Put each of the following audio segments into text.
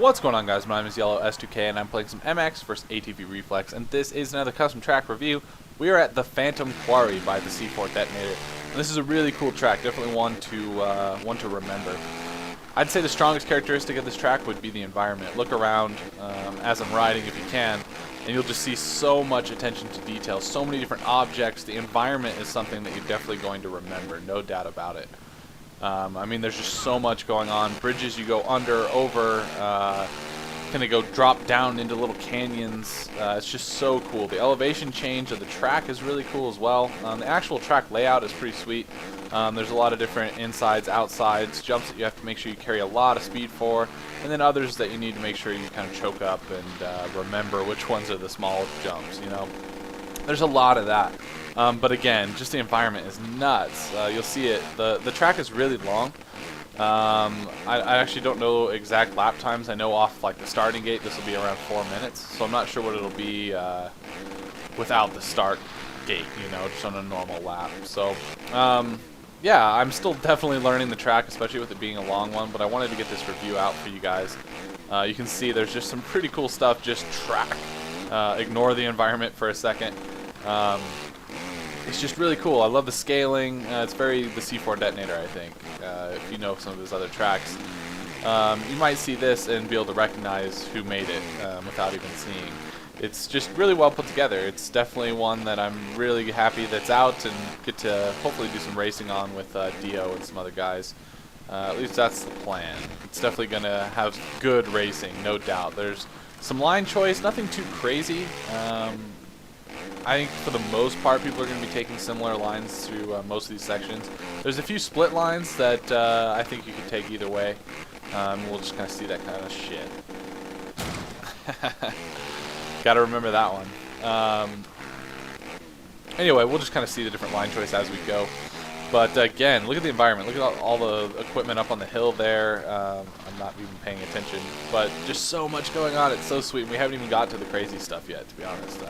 What's going on, guys? My name is Yellow S2K and I'm playing some MX versus ATV REFLEX, and this is another custom track review. We are at the Phantom Quarry by the C4 Detonator. And this is a really cool track, definitely one to remember. I'd say the strongest characteristic of this track would be the environment. Look around as I'm riding if you can, and you'll just see so much attention to detail, so many different objects. The environment is something that you're definitely going to remember, no doubt about it. I mean, there's just so much going on. Bridges you go under, over, kind of go drop down into little canyons. It's just so cool. The elevation change of the track is really cool as well. The actual track layout is pretty sweet. There's a lot of different insides, outsides, jumps that you have to make sure you carry a lot of speed for, and then others that you need to make sure you kind of choke up and remember which ones are the small jumps, you know. There's a lot of that. But again, just the environment is nuts. You'll see it. The track is really long. I actually don't know exact lap times. I know off like the starting gate this will be around 4 minutes, so I'm not sure what it'll be without the start gate, you know, just on a normal lap. So yeah, I'm still definitely learning the track, especially with it being a long one, but I wanted to get this review out for you guys. You can see there's just some pretty cool stuff, just track. Ignore the environment for a second. It's just really cool. I love the scaling. It's very the C4 Detonator, I think. If you know some of his other tracks, you might see this and be able to recognize who made it without even seeing. It's just really well put together. It's definitely one that I'm really happy that's out and get to hopefully do some racing on with Dio and some other guys. At least that's the plan. It's definitely going to have good racing, no doubt. There's some line choice, nothing too crazy. I think for the most part, people are going to be taking similar lines through most of these sections. There's a few split lines that I think you could take either way. We'll just kind of see that kind of shit. Got to remember that one. Anyway, we'll just kind of see the different line choice as we go. But again, look at the environment. Look at all the equipment up on the hill there. I'm not even paying attention, but just so much going on. It's so sweet. We haven't even got to the crazy stuff yet, to be honest.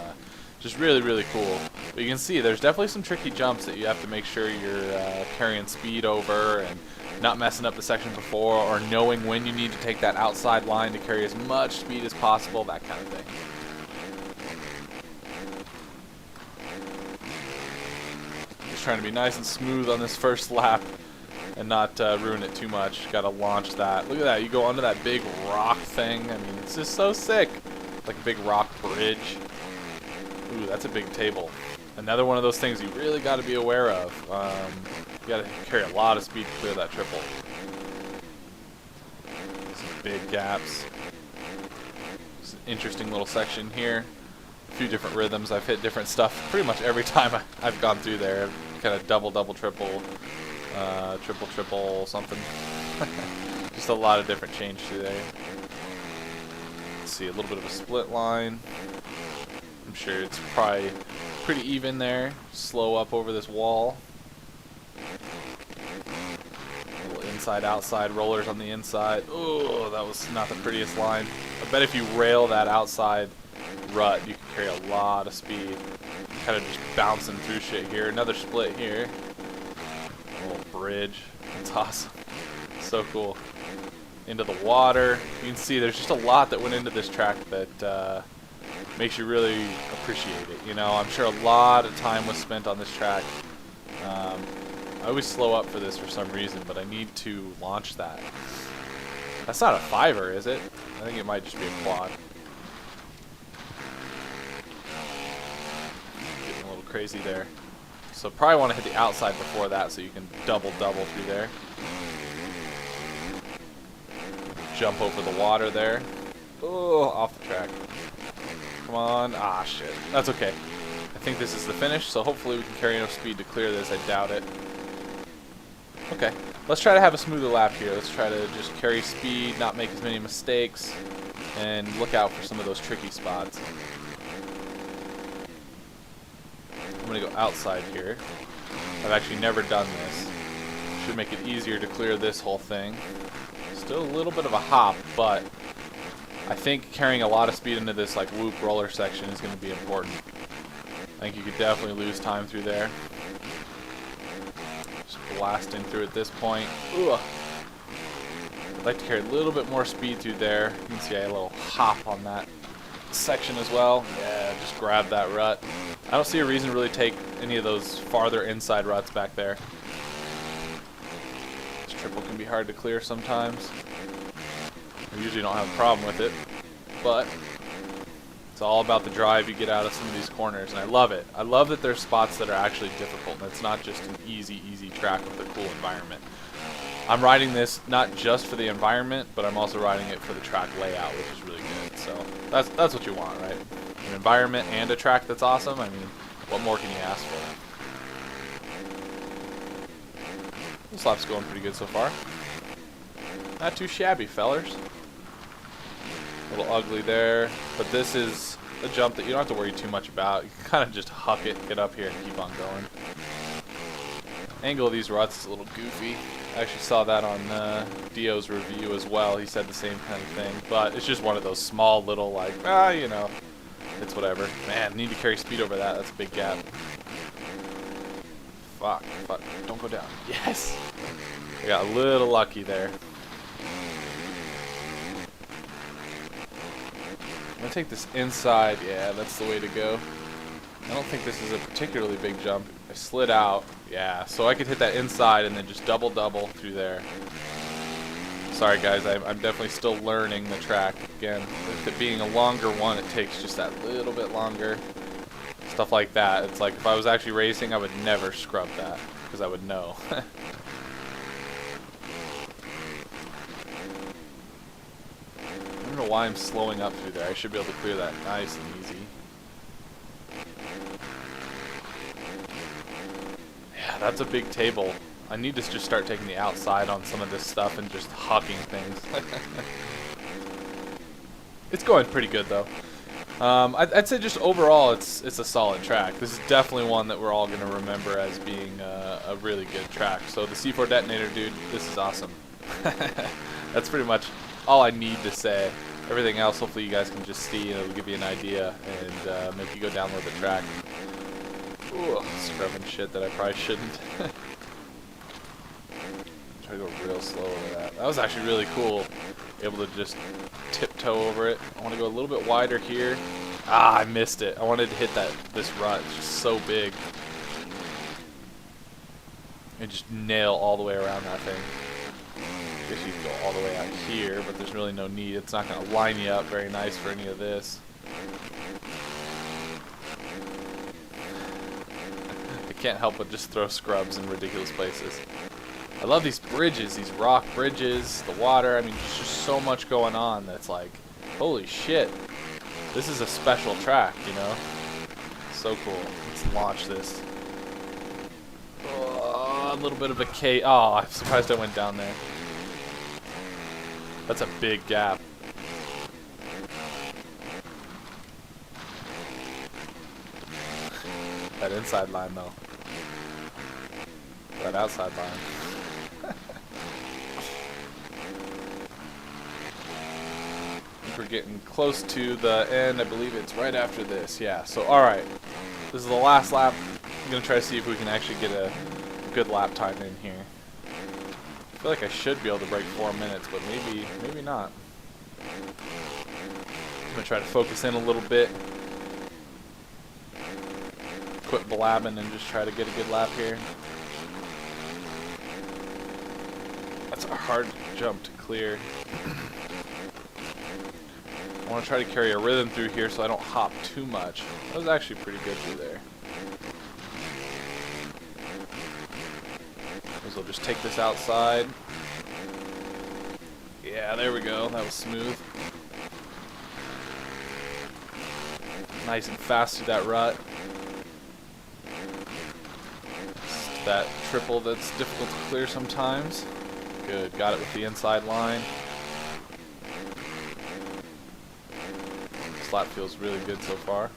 Just really, really cool. But you can see there's definitely some tricky jumps that you have to make sure you're carrying speed over and not messing up the section before, or knowing when you need to take that outside line to carry as much speed as possible, that kind of thing. Just trying to be nice and smooth on this first lap and not ruin it too much. Gotta launch that. Look at that. You go under that big rock thing. I mean, it's just so sick. Like a big rock bridge. Ooh, that's a big table. Another one of those things you really got to be aware of. You got to carry a lot of speed to clear that triple. Some big gaps. It's an interesting little section here. A few different rhythms. I've hit different stuff pretty much every time I've gone through there. Kind of double, triple, triple, something. Just a lot of different change through there. Let's see, a little bit of a split line. I'm sure it's probably pretty even there. Slow up over this wall. Little inside-outside rollers on the inside. Oh, that was not the prettiest line. I bet if you rail that outside rut, you can carry a lot of speed. Kind of just bouncing through shit here. Another split here. A little bridge. That's awesome. So cool. Into the water. You can see there's just a lot that went into this track that makes you really appreciate it. You know, I'm sure a lot of time was spent on this track. I always slow up for this for some reason, but I need to launch that. That's not a fiver, is it? I think it might just be a quad. Getting a little crazy there. So probably want to hit the outside before that so you can double through there. Jump over the water there. Oh, off the track. Come on. Ah, shit. That's okay. I think this is the finish, so hopefully we can carry enough speed to clear this. I doubt it. Okay. Let's try to have a smoother lap here. Let's try to just carry speed, not make as many mistakes, and look out for some of those tricky spots. I'm going to go outside here. I've actually never done this. Should make it easier to clear this whole thing. Still a little bit of a hop, but I think carrying a lot of speed into this like whoop roller section is going to be important. I think you could definitely lose time through there. Just blasting through at this point. Ugh. I'd like to carry a little bit more speed through there. You can see I had a little hop on that section as well. Yeah, just grab that rut. I don't see a reason to really take any of those farther inside ruts back there. This triple can be hard to clear sometimes. I usually don't have a problem with it, but it's all about the drive you get out of some of these corners, and I love it. I love that there's spots that are actually difficult, and it's not just an easy track with a cool environment. I'm riding this not just for the environment, but I'm also riding it for the track layout, which is really good. So that's what you want, right? An environment and a track that's awesome. I mean, what more can you ask for? This lap's going pretty good so far. Not too shabby, fellers. A little ugly there, but this is a jump that you don't have to worry too much about. You can kind of just huck it, get up here, and keep on going. Angle of these ruts is a little goofy. I actually saw that on Dio's review as well. He said the same kind of thing, but it's just one of those small little, like, you know, it's whatever. Man, need to carry speed over that. That's a big gap. Fuck, don't go down. Yes! I got a little lucky there. I'm gonna take this inside. Yeah, that's the way to go. I don't think this is a particularly big jump. I slid out. Yeah, so I could hit that inside and then just double through there. Sorry guys, I'm definitely still learning the track. Again, with it being a longer one, it takes just that little bit longer. Stuff like that. It's like if I was actually racing, I would never scrub that because I would know. I don't know why I'm slowing up through there. I should be able to clear that nice and easy. Yeah, that's a big table. I need to just start taking the outside on some of this stuff and just hucking things. It's going pretty good though. I'd say just overall it's a solid track. This is definitely one that we're all going to remember as being a really good track. So the C4 detonator, dude, this is awesome. That's pretty much all I need to say. Everything else, hopefully you guys can just see and it'll give you an idea and make you go download the track. Ooh, scrubbing shit that I probably shouldn't. Try to go real slow over that. That was actually really cool. Able to just tiptoe over it. I want to go a little bit wider here. Ah, I missed it. I wanted to hit this rut. It's just so big. And just nail all the way around that thing. I guess you can go all the way out here, but there's really no need. It's not going to line you up very nice for any of this. I can't help but just throw scrubs in ridiculous places. I love these bridges, these rock bridges, the water. I mean, there's just so much going on that's like, holy shit. This is a special track, you know? So cool. Let's launch this. Oh, a little bit of a K. Oh, I'm surprised I went down there. That's a big gap. That inside line, though. That outside line. We're getting close to the end. I believe it's right after this. Yeah, so alright. This is the last lap. I'm going to try to see if we can actually get a good lap time in here. I feel like I should be able to break 4 minutes, but maybe not. I'm going to try to focus in a little bit. Quit blabbing and just try to get a good lap here. That's a hard jump to clear. I want to try to carry a rhythm through here so I don't hop too much. That was actually pretty good through there. So we'll just take this outside. Yeah, there we go. That was smooth. Nice and fast through that rut. It's that triple that's difficult to clear sometimes. Good, got it with the inside line. This lap feels really good so far.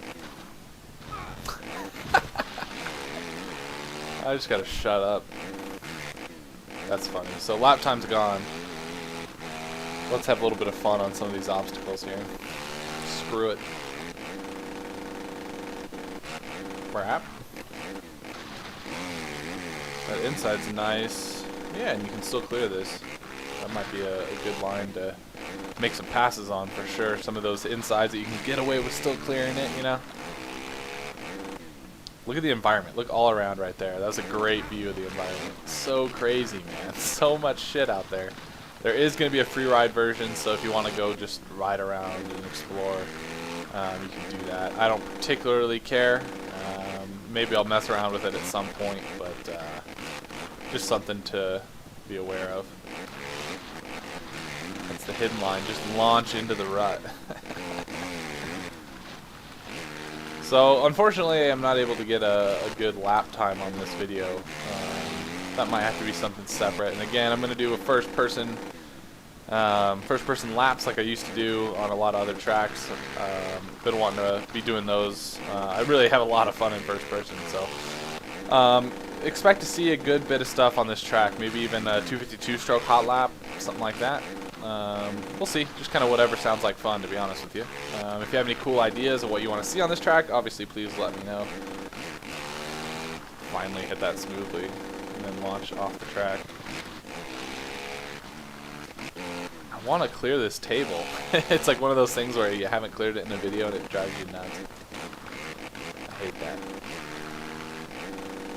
I just gotta shut up. That's funny. So lap time's gone. Let's have a little bit of fun on some of these obstacles here. Screw it. Crap. That inside's nice. Yeah, and you can still clear this. That might be a good line to make some passes on for sure. Some of those insides that you can get away with still clearing it, you know. Look at the environment. Look all around right there. That was a great view of the environment. So crazy, man. So much shit out there. There is going to be a free ride version, so if you want to go just ride around and explore, you can do that. I don't particularly care. Maybe I'll mess around with it at some point, but just something to be aware of. That's the hidden line. Just launch into the rut. So, unfortunately, I'm not able to get a good lap time on this video. That might have to be something separate. And again, I'm going to do a first-person laps like I used to do on a lot of other tracks. Been wanting to be doing those. I really have a lot of fun in first person, so expect to see a good bit of stuff on this track. Maybe even a 252-stroke hot lap, something like that. We'll see. Just kind of whatever sounds like fun, to be honest with you. If you have any cool ideas of what you want to see on this track, obviously please let me know. Finally hit that smoothly and then launch off the track. I want to clear this table. It's like one of those things where you haven't cleared it in a video and it drives you nuts. I hate that.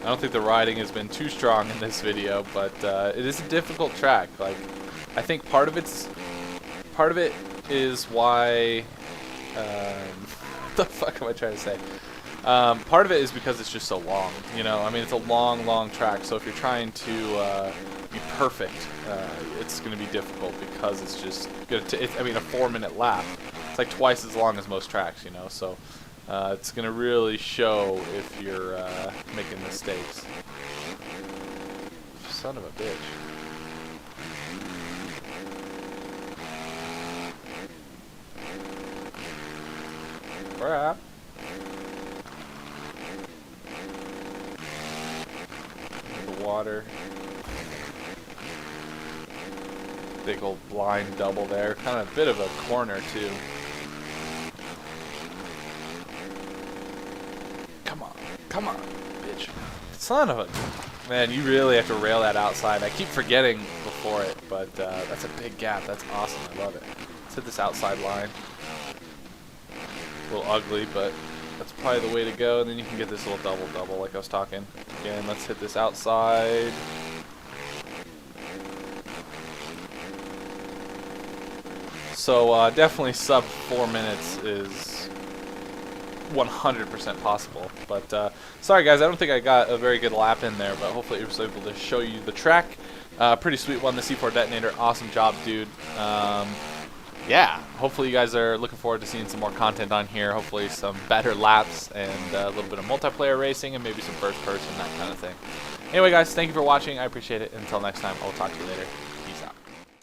I don't think the riding has been too strong in this video, but it is a difficult track. Like, I think part of it is why. What the fuck am I trying to say? Part of it is because it's just so long. You know, I mean, it's a long track. So if you're trying to be perfect, it's going to be difficult because it's just going to. I mean, a 4-minute lap. It's like twice as long as most tracks. You know, so it's going to really show if you're making mistakes. Son of a bitch. Crap. The water. Big old blind double there. Kind of a bit of a corner too. Come on, bitch. Son of a... Man, you really have to rail that outside. I keep forgetting before it, but that's a big gap. That's awesome. I love it. Let's hit this outside line. A little ugly, but that's probably the way to go. And then you can get this little double-double like I was talking. Again, let's hit this outside. So definitely sub 4 minutes is 100% possible. But sorry guys, I don't think I got a very good lap in there, but hopefully I was able to show you the track. Pretty sweet one, the C4 detonator. Awesome job, dude. Yeah, hopefully you guys are looking forward to seeing some more content on here. Hopefully some better laps and a little bit of multiplayer racing and maybe some first person, that kind of thing. Anyway guys, thank you for watching. I appreciate it. Until next time, I'll talk to you later.